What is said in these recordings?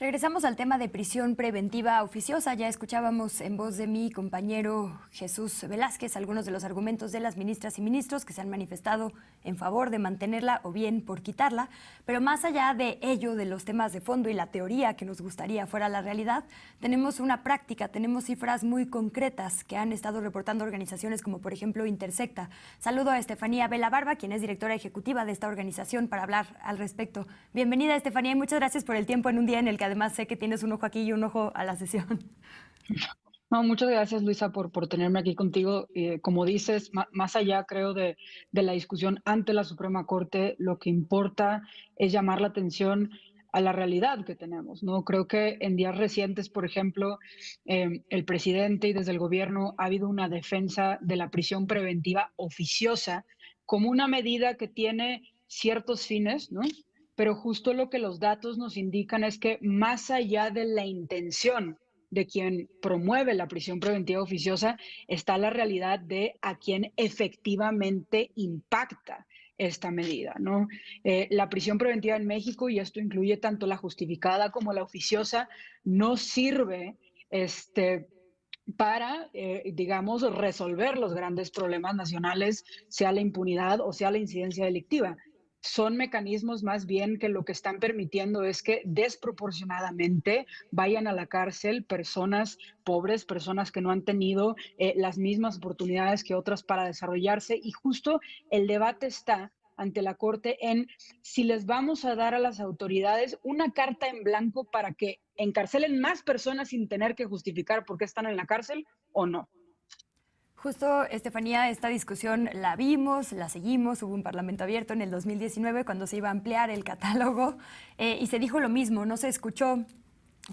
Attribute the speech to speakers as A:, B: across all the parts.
A: Regresamos al tema de prisión preventiva oficiosa. Ya escuchábamos en voz de mi compañero Jesús Velázquez algunos de los argumentos de las ministras y ministros que se han manifestado en favor de mantenerla o bien por quitarla. Pero más allá de ello, de los temas de fondo y la teoría que nos gustaría fuera la realidad, tenemos una práctica, tenemos cifras muy concretas que han estado reportando organizaciones como por ejemplo Intersecta. Saludo a Estefanía Vela Barba, quien es directora ejecutiva de esta organización, para hablar al respecto. Bienvenida, Estefanía, y muchas gracias por el tiempo en un día en el que además sé que tienes un ojo aquí y un ojo a la sesión.
B: No, muchas gracias, Luisa, por tenerme aquí contigo. Como dices, más allá, creo, de la discusión ante la Suprema Corte, lo que importa es llamar la atención a la realidad que tenemos, ¿no? Creo que en días recientes, por ejemplo, el presidente y desde el gobierno ha habido una defensa de la prisión preventiva oficiosa como una medida que tiene ciertos fines, ¿no? Pero justo lo que los datos nos indican es que más allá de la intención de quien promueve la prisión preventiva oficiosa, está la realidad de a quien efectivamente impacta esta medida, ¿no? La prisión preventiva en México, y esto incluye tanto la justificada como la oficiosa, no sirve para, digamos, resolver los grandes problemas nacionales, sea la impunidad o sea la incidencia delictiva. Son mecanismos más bien que lo que están permitiendo es que desproporcionadamente vayan a la cárcel personas pobres, personas que no han tenido las mismas oportunidades que otras para desarrollarse. Y justo el debate está ante la Corte en si les vamos a dar a las autoridades una carta en blanco para que encarcelen más personas sin tener que justificar por qué están en la cárcel o no.
A: Justo, Estefanía, esta discusión la vimos, la seguimos, hubo un parlamento abierto en el 2019 cuando se iba a ampliar el catálogo y se dijo lo mismo, no se escuchó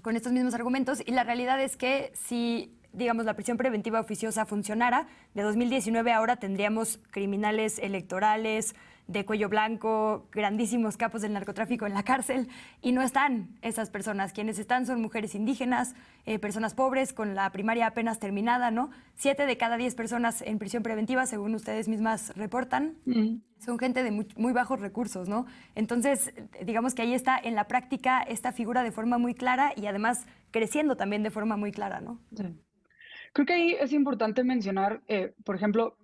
A: con estos mismos argumentos y la realidad es que si, digamos, la prisión preventiva oficiosa funcionara, de 2019 a ahora tendríamos criminales electorales de cuello blanco, grandísimos capos del narcotráfico en la cárcel y no están esas personas. Quienes están son mujeres indígenas, personas pobres con la primaria apenas terminada, ¿no? 7 de cada 10 personas en prisión preventiva, según ustedes mismas reportan, son gente de muy bajos recursos, ¿no? Entonces, digamos que ahí está en la práctica esta figura de forma muy clara y además creciendo también de forma muy clara, ¿no?
B: Sí. Creo que ahí es importante mencionar, por ejemplo,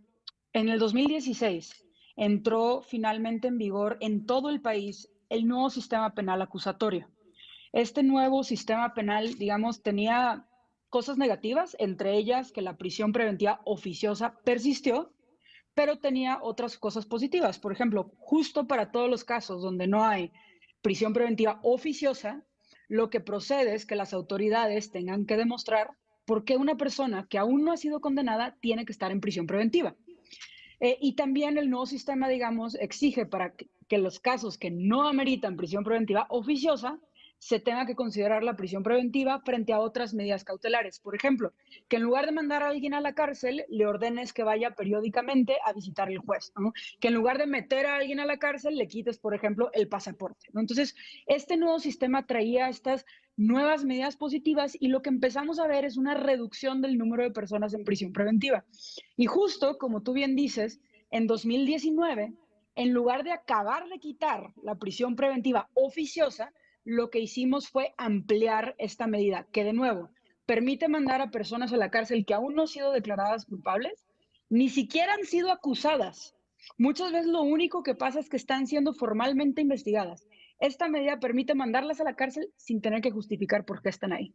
B: en el 2016 entró finalmente en vigor en todo el país el nuevo sistema penal acusatorio. Este nuevo sistema penal, digamos, tenía cosas negativas, entre ellas que la prisión preventiva oficiosa persistió, pero tenía otras cosas positivas. Por ejemplo, justo para todos los casos donde no hay prisión preventiva oficiosa, lo que procede es que las autoridades tengan que demostrar por qué una persona que aún no ha sido condenada tiene que estar en prisión preventiva. Y también el nuevo sistema, digamos, exige para que los casos que no ameritan prisión preventiva oficiosa se tenga que considerar la prisión preventiva frente a otras medidas cautelares. Por ejemplo, que en lugar de mandar a alguien a la cárcel, le ordenes que vaya periódicamente a visitar al juez, ¿no? Que en lugar de meter a alguien a la cárcel, le quites, por ejemplo, el pasaporte, ¿no? Entonces, este nuevo sistema traía estas nuevas medidas positivas y lo que empezamos a ver es una reducción del número de personas en prisión preventiva. Y justo, como tú bien dices, en 2019, en lugar de acabar de quitar la prisión preventiva oficiosa, lo que hicimos fue ampliar esta medida, que de nuevo permite mandar a personas a la cárcel que aún no han sido declaradas culpables, ni siquiera han sido acusadas. Muchas veces lo único que pasa es que están siendo formalmente investigadas. Esta medida permite mandarlas a la cárcel sin tener que justificar por qué están ahí.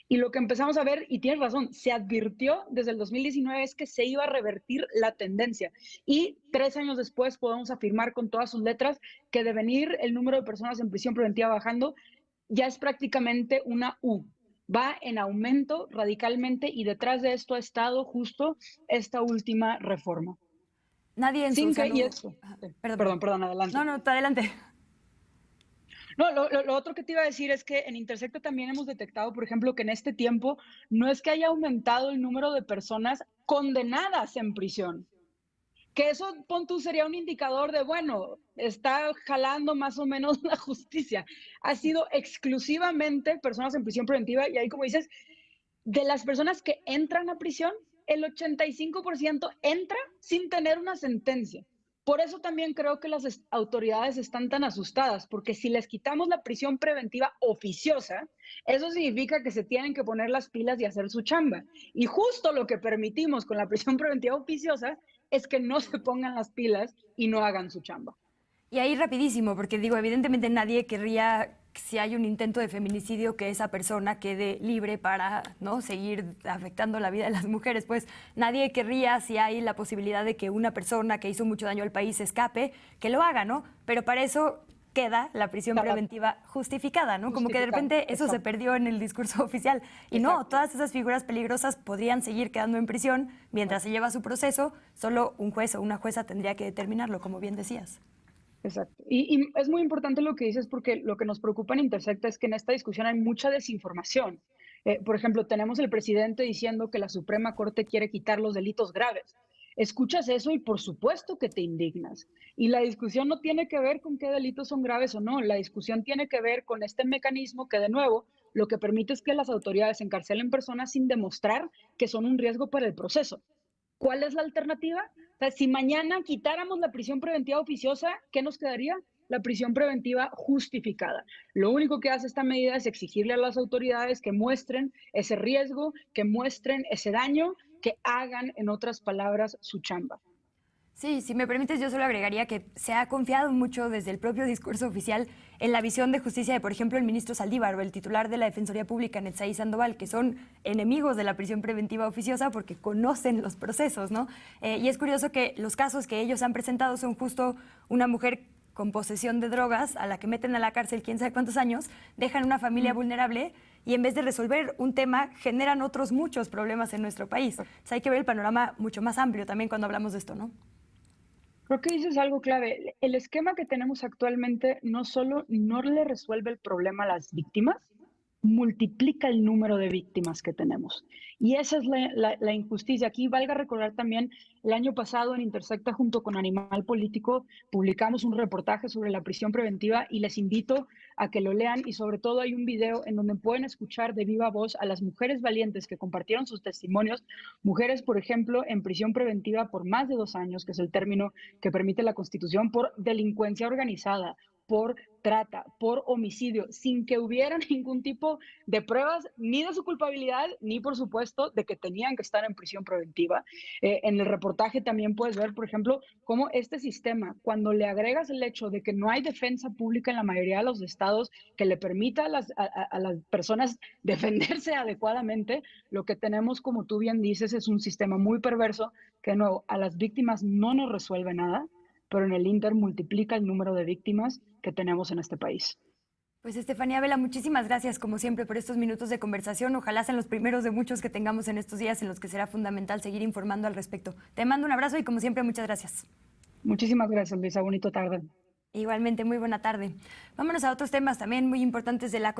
B: Y lo que empezamos a ver, y tienes razón, se advirtió desde el 2019 es que se iba a revertir la tendencia. Y 3 años después podemos afirmar con todas sus letras que de venir el número de personas en prisión preventiva bajando, ya es prácticamente una U. Va en aumento radicalmente y detrás de esto ha estado justo esta última reforma.
A: Nadie en su
B: Sin que, y
A: sano...
B: esto,
A: Ajá,
B: sí,
A: perdón,
B: perdón,
A: perdón.
B: perdón,
A: No,
B: adelante.
A: no, adelante.
B: No, lo otro que te iba a decir es que en Intersecta también hemos detectado, por ejemplo, que en este tiempo no es que haya aumentado el número de personas condenadas en prisión, que eso, pon tú, sería un indicador de, bueno, está jalando más o menos la justicia. Ha sido exclusivamente personas en prisión preventiva y ahí, como dices, de las personas que entran a prisión, el 85% entra sin tener una sentencia. Por eso también creo que las autoridades están tan asustadas, porque si les quitamos la prisión preventiva oficiosa, eso significa que se tienen que poner las pilas y hacer su chamba. Y justo lo que permitimos con la prisión preventiva oficiosa es que no se pongan las pilas y no hagan su chamba.
A: Y ahí rapidísimo, porque digo, evidentemente nadie querría, si hay un intento de feminicidio, que esa persona quede libre para no seguir afectando la vida de las mujeres. Pues nadie querría, si hay la posibilidad de que una persona que hizo mucho daño al país escape, que lo haga, ¿no? Pero para eso queda la prisión preventiva justificada, ¿no? Como que de repente eso se perdió en el discurso oficial. Y no, todas esas figuras peligrosas podrían seguir quedando en prisión mientras se lleva su proceso, solo un juez o una jueza tendría que determinarlo, como bien decías.
B: Exacto. Y es muy importante lo que dices porque lo que nos preocupa en Intersecta es que en esta discusión hay mucha desinformación. Por ejemplo, tenemos el presidente diciendo que la Suprema Corte quiere quitar los delitos graves. Escuchas eso y por supuesto que te indignas. Y la discusión no tiene que ver con qué delitos son graves o no. La discusión tiene que ver con este mecanismo que, de nuevo, lo que permite es que las autoridades encarcelen personas sin demostrar que son un riesgo para el proceso. ¿Cuál es la alternativa? O sea, si mañana quitáramos la prisión preventiva oficiosa, ¿qué nos quedaría? La prisión preventiva justificada. Lo único que hace esta medida es exigirle a las autoridades que muestren ese riesgo, que muestren ese daño, que hagan, en otras palabras, su chamba.
A: Sí, si me permites, yo solo agregaría que se ha confiado mucho desde el propio discurso oficial en la visión de justicia de, por ejemplo, el ministro Saldívar o el titular de la Defensoría Pública, Netzaí Sandoval, que son enemigos de la prisión preventiva oficiosa porque conocen los procesos, ¿no? Y es curioso que los casos que ellos han presentado son justo una mujer con posesión de drogas a la que meten a la cárcel quién sabe cuántos años, dejan una familia vulnerable y en vez de resolver un tema generan otros muchos problemas en nuestro país. O sea, hay que ver el panorama mucho más amplio también cuando hablamos de esto, ¿no?
B: Creo que dices algo clave. El esquema que tenemos actualmente no solo no le resuelve el problema a las víctimas, multiplica el número de víctimas que tenemos. Y esa es la injusticia. Aquí valga recordar también, el año pasado en Intersecta junto con Animal Político publicamos un reportaje sobre la prisión preventiva y les invito a que lo lean y sobre todo hay un video en donde pueden escuchar de viva voz a las mujeres valientes que compartieron sus testimonios, mujeres, por ejemplo, en prisión preventiva por más de 2 años, que es el término que permite la Constitución, por delincuencia organizada, por trata, por homicidio, sin que hubiera ningún tipo de pruebas ni de su culpabilidad, ni por supuesto de que tenían que estar en prisión preventiva. En el reportaje también puedes ver, por ejemplo, cómo este sistema, cuando le agregas el hecho de que no hay defensa pública en la mayoría de los estados que le permita a las personas defenderse adecuadamente, lo que tenemos, como tú bien dices, es un sistema muy perverso que, de nuevo, a las víctimas no nos resuelve nada, pero en el Inter multiplica el número de víctimas que tenemos en este país.
A: Pues Estefanía Vela, muchísimas gracias como siempre por estos minutos de conversación. Ojalá sean los primeros de muchos que tengamos en estos días en los que será fundamental seguir informando al respecto. Te mando un abrazo y como siempre muchas gracias.
B: Muchísimas gracias, Luisa. Bonito tarde.
A: Igualmente, muy buena tarde. Vámonos a otros temas también muy importantes de la coyuntura.